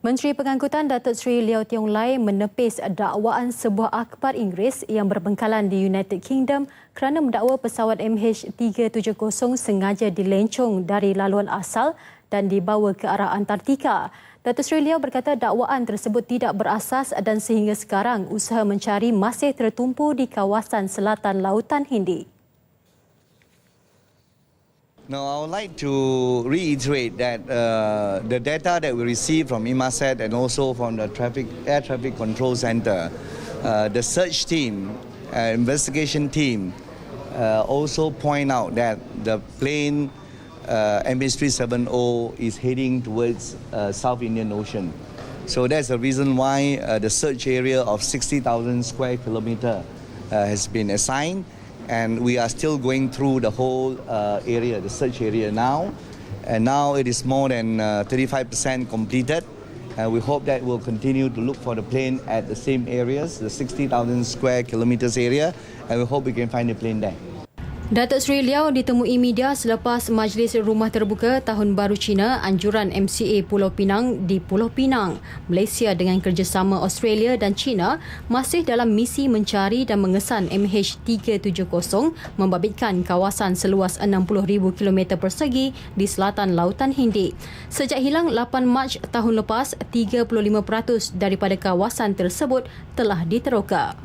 Menteri Pengangkutan Dato Seri Liow menepis dakwaan sebuah akhbar Inggeris yang berpengkalan di United Kingdom kerana mendakwa pesawat MH370 sengaja dilencong dari laluan asal dan dibawa ke arah Antartika. Dato Seri Liow berkata dakwaan tersebut tidak berasas dan sehingga sekarang usaha mencari masih tertumpu di kawasan selatan Lautan Hindi. No, I would like to reiterate that the data that we received from IMASET and also from the Air Traffic Control Center, the search team, investigation team also point out that the plane MH370 is heading towards South Indian Ocean. So that's the reason why the search area of 60,000 square kilometer has been assigned. And we are still going through the whole area, the search area now. And now it is more than 35% completed. And we hope that we'll continue to look for the plane at the same areas, the 60,000 square kilometers area. And we hope we can find the plane there. Dato Seri Liow ditemui media selepas Majlis Rumah Terbuka Tahun Baru Cina anjuran MCA Pulau Pinang di Pulau Pinang. Malaysia dengan kerjasama Australia dan China masih dalam misi mencari dan mengesan MH370 membabitkan kawasan seluas 60,000 km persegi di selatan Lautan Hindi. Sejak hilang 8 Mac tahun lepas, 35% daripada kawasan tersebut telah diteroka.